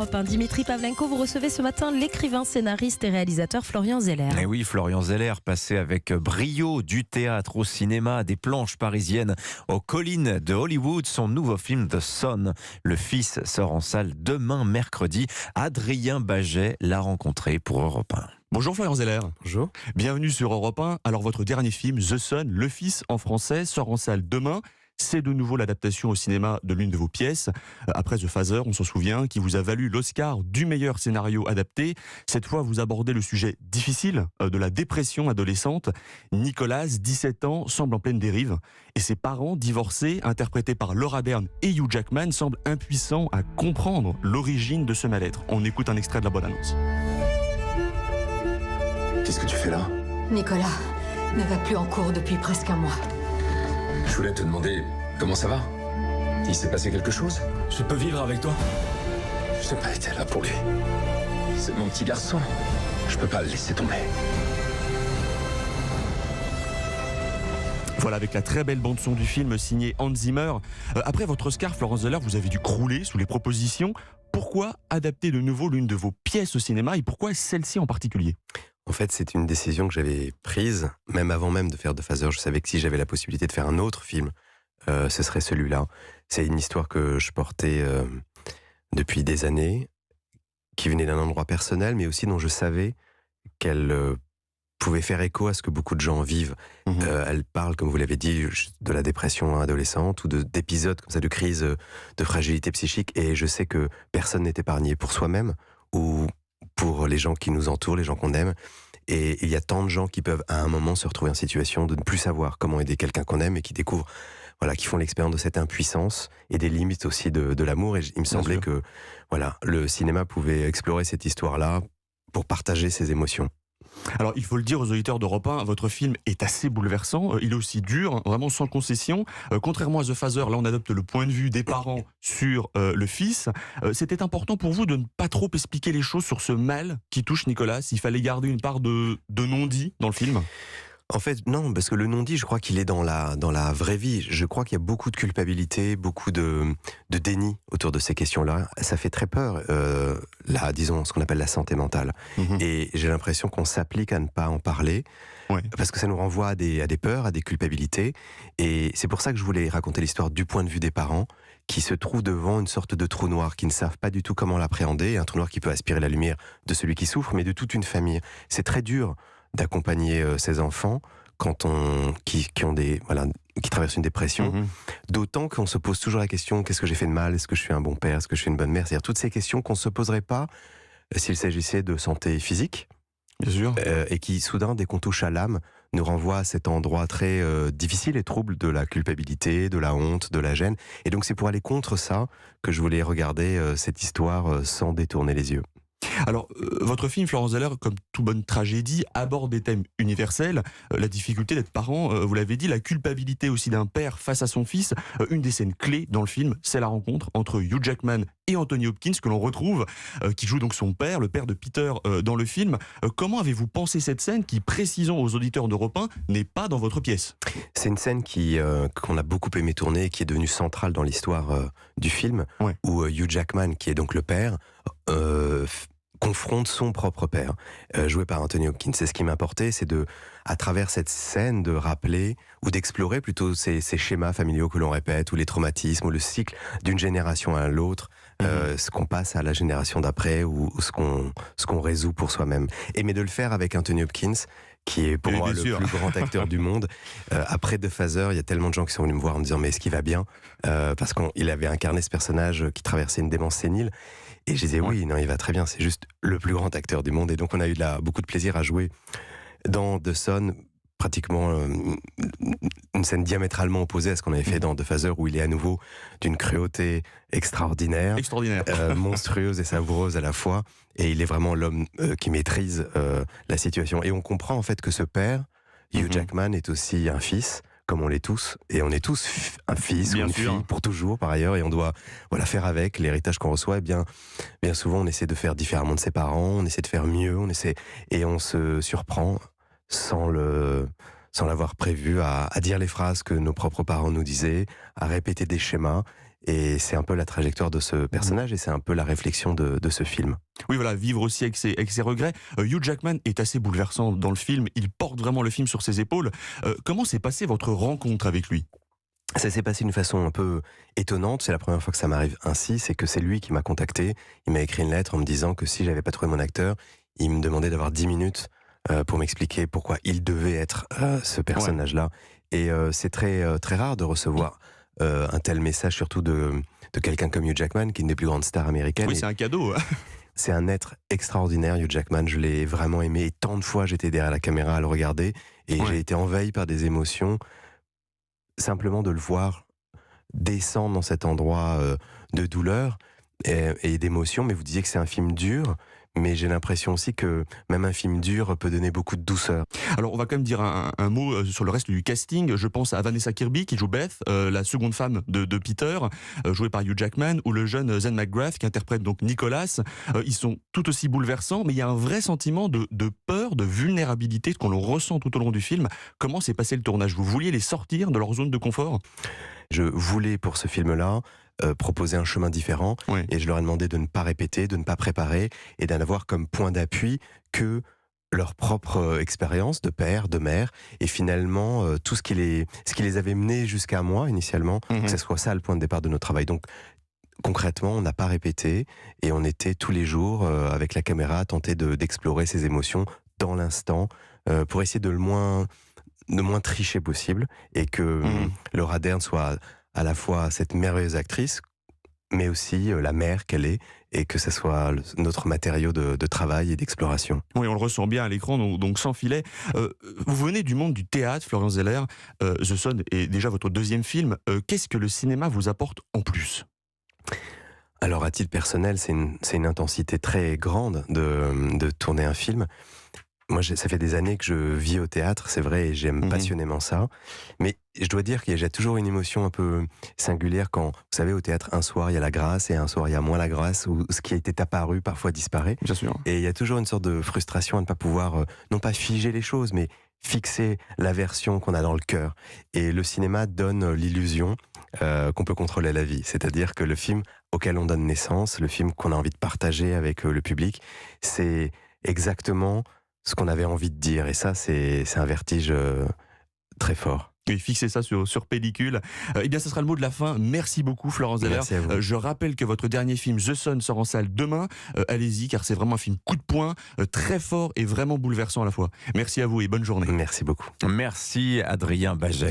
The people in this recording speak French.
Dimitri Pavlenko, vous recevez ce matin l'écrivain, scénariste et réalisateur Florian Zeller. Et oui, Florian Zeller, passé avec brio du théâtre au cinéma, des planches parisiennes aux collines de Hollywood. Son nouveau film The Son, Le Fils, sort en salle demain mercredi. Adrien Baget l'a rencontré pour Europe 1. Bonjour Florian Zeller. Bonjour. Bienvenue sur Europe 1. Alors votre dernier film, The Son, Le Fils en français, sort en salle demain. C'est de nouveau l'adaptation au cinéma de l'une de vos pièces. Après The Father, on s'en souvient, qui vous a valu l'Oscar du meilleur scénario adapté. Cette fois, vous abordez le sujet difficile de la dépression adolescente. Nicolas, 17 ans, semble en pleine dérive. Et ses parents, divorcés, interprétés par Laura Dern et Hugh Jackman, semblent impuissants à comprendre l'origine de ce mal-être. On écoute un extrait de la bande-annonce. Qu'est-ce que tu fais là? Nicolas ne va plus en cours depuis presque un mois. Je voulais te demander comment ça va. Il s'est passé quelque chose? Je peux vivre avec toi. Je n'ai pas été là pour lui. C'est mon petit garçon. Je peux pas le laisser tomber. Voilà, avec la très belle bande-son du film signée Hans Zimmer. Après votre Oscar, Florence Zeller, vous avez dû crouler sous les propositions. Pourquoi adapter de nouveau l'une de vos pièces au cinéma et pourquoi celle-ci en particulier? En fait, c'est une décision que j'avais prise, même avant même de faire The Father. Je savais que si j'avais la possibilité de faire un autre film, ce serait celui-là. C'est une histoire que je portais depuis des années, qui venait d'un endroit personnel, mais aussi dont je savais qu'elle pouvait faire écho à ce que beaucoup de gens vivent. Elle parle, comme vous l'avez dit, de la dépression adolescente ou d'épisodes comme ça, de crise, de fragilité psychique. Et je sais que personne n'est épargné pour soi-même ou pour les gens qui nous entourent, les gens qu'on aime. Et il y a tant de gens qui peuvent à un moment se retrouver en situation de ne plus savoir comment aider quelqu'un qu'on aime et qui découvrent, voilà, qui font l'expérience de cette impuissance et des limites aussi de l'amour. Et il me semblait que voilà, le cinéma pouvait explorer cette histoire-là pour partager ses émotions. Alors, il faut le dire aux auditeurs d'Europe 1, votre film est assez bouleversant, il est aussi dur, vraiment sans concession. Contrairement à The Father, là on adopte le point de vue des parents sur le fils. C'était important pour vous de ne pas trop expliquer les choses sur ce mal qui touche Nicolas. Il fallait garder une part de non-dit dans le film. En fait, non, parce que le non-dit, je crois qu'il est dans la vraie vie. Je crois qu'il y a beaucoup de culpabilité, beaucoup de déni autour de ces questions-là. Ça fait très peur, disons, ce qu'on appelle la santé mentale. Et j'ai l'impression qu'on s'applique à ne pas en parler, parce que ça nous renvoie à des peurs, à des culpabilités. Et c'est pour ça que je voulais raconter l'histoire du point de vue des parents, qui se trouvent devant une sorte de trou noir, qui ne savent pas du tout comment l'appréhender. Un trou noir qui peut aspirer la lumière de celui qui souffre, mais de toute une famille. C'est très dur d'accompagner ces enfants qui traversent une dépression, d'autant qu'on se pose toujours la question: qu'est-ce que j'ai fait de mal? Est-ce que je suis un bon père? Est-ce que je suis une bonne mère? C'est-à-dire toutes ces questions qu'on ne se poserait pas s'il s'agissait de santé physique, bien sûr, et qui soudain, dès qu'on touche à l'âme, nous renvoie à cet endroit très difficile et trouble de la culpabilité, de la honte, de la gêne. Et donc c'est pour aller contre ça que je voulais regarder cette histoire sans détourner les yeux. Alors, votre film, Florence Zeller, comme toute bonne tragédie, aborde des thèmes universels. La difficulté d'être parent, vous l'avez dit, la culpabilité aussi d'un père face à son fils. Une des scènes clés dans le film, c'est la rencontre entre Hugh Jackman et Anthony Hopkins, que l'on retrouve, qui joue donc son père, le père de Peter dans le film. Comment avez-vous pensé cette scène qui, précisons aux auditeurs d'Europe 1, n'est pas dans votre pièce? C'est une scène qu'on a beaucoup aimé tourner et qui est devenue centrale dans l'histoire du film, où Hugh Jackman, qui est donc le père, confronte son propre père, joué par Anthony Hopkins. C'est ce qui m'importait, c'est à travers cette scène, de rappeler, ou d'explorer plutôt ces schémas familiaux que l'on répète, ou les traumatismes, ou le cycle d'une génération à l'autre, ce qu'on passe à la génération d'après, ou ce qu'on résout pour soi-même. Mais de le faire avec Anthony Hopkins, qui est pour moi le plus grand acteur du monde. Après The Father, il y a tellement de gens qui sont venus me voir en me disant: mais est-ce qu'il va bien? Parce qu'il avait incarné ce personnage qui traversait une démence sénile. Et je disais oui, non, il va très bien, c'est juste le plus grand acteur du monde. Et donc on a eu beaucoup de plaisir à jouer dans The Son, pratiquement une scène diamétralement opposée à ce qu'on avait fait dans The Father, où il est à nouveau d'une cruauté extraordinaire. Monstrueuse et savoureuse à la fois. Et il est vraiment l'homme qui maîtrise la situation. Et on comprend en fait que ce père, Hugh Jackman, est aussi un fils, comme on l'est tous, et on est tous un fils ou une fille pour toujours par ailleurs, et on doit faire avec l'héritage qu'on reçoit. Et bien souvent on essaie de faire différemment de ses parents, on essaie de faire mieux, et on se surprend sans l'avoir prévu à dire les phrases que nos propres parents nous disaient, à répéter des schémas. Et c'est un peu la trajectoire de ce personnage et c'est un peu la réflexion de ce film. Oui, voilà, vivre aussi avec ses regrets. Hugh Jackman est assez bouleversant dans le film. Il porte vraiment le film sur ses épaules. Comment s'est passée votre rencontre avec lui ? Ça s'est passé d'une façon un peu étonnante. C'est la première fois que ça m'arrive ainsi. C'est que c'est lui qui m'a contacté. Il m'a écrit une lettre en me disant que si j'avais pas trouvé mon acteur, il me demandait d'avoir 10 minutes pour m'expliquer pourquoi il devait être ce personnage-là. Et c'est très rare de recevoir un tel message, surtout de quelqu'un comme Hugh Jackman, qui est une des plus grandes stars américaines. Oui, c'est un cadeau. C'est un être extraordinaire, Hugh Jackman. Je l'ai vraiment aimé. Et tant de fois, j'étais derrière la caméra à le regarder. Et j'ai été envahi par des émotions. Simplement de le voir descendre dans cet endroit de douleur et d'émotion. Mais vous disiez que c'est un film dur, mais j'ai l'impression aussi que même un film dur peut donner beaucoup de douceur. Alors on va quand même dire un mot sur le reste du casting. Je pense à Vanessa Kirby qui joue Beth, la seconde femme de Peter, jouée par Hugh Jackman, ou le jeune Zen McGrath qui interprète donc Nicholas. Ils sont tout aussi bouleversants, mais il y a un vrai sentiment de peur, de vulnérabilité qu'on le ressent tout au long du film. Comment s'est passé le tournage ? Vous vouliez les sortir de leur zone de confort ? Je voulais pour ce film-là proposer un chemin différent et je leur ai demandé de ne pas répéter, de ne pas préparer et d'en avoir comme point d'appui que leur propre expérience de père, de mère et finalement tout ce qui les avait menés jusqu'à moi initialement, que ce soit ça le point de départ de notre travail. Donc concrètement, on n'a pas répété et on était tous les jours avec la caméra à tenter d'explorer ces émotions dans l'instant pour essayer de moins tricher possible et que Laura Dern soit à la fois cette merveilleuse actrice mais aussi la mère qu'elle est et que ce soit notre matériau de travail et d'exploration. Oui, on le ressent bien à l'écran, donc sans filet. Vous venez du monde du théâtre, Florian Zeller. The Son est déjà votre deuxième film. Qu'est-ce que le cinéma vous apporte en plus ? Alors à titre personnel, c'est une intensité très grande de tourner un film. Moi, ça fait des années que je vis au théâtre, c'est vrai, et j'aime passionnément ça. Mais je dois dire qu'il y a toujours une émotion un peu singulière quand, vous savez, au théâtre, un soir, il y a la grâce et un soir, il y a moins la grâce, où ce qui a été apparu parfois disparaît. Bien sûr. Et il y a toujours une sorte de frustration à ne pas pouvoir, non pas figer les choses, mais fixer la version qu'on a dans le cœur. Et le cinéma donne l'illusion qu'on peut contrôler la vie. C'est-à-dire que le film auquel on donne naissance, le film qu'on a envie de partager avec le public, c'est exactement ce qu'on avait envie de dire. Et ça, c'est un vertige très fort. Et fixez ça sur pellicule. Eh bien, ce sera le mot de la fin. Merci beaucoup, Florent Zeller. Merci à vous. Je rappelle que votre dernier film, The Son, sort en salle demain. Allez-y, car c'est vraiment un film coup de poing, très fort et vraiment bouleversant à la fois. Merci à vous et bonne journée. Merci beaucoup. Merci Adrien Baget.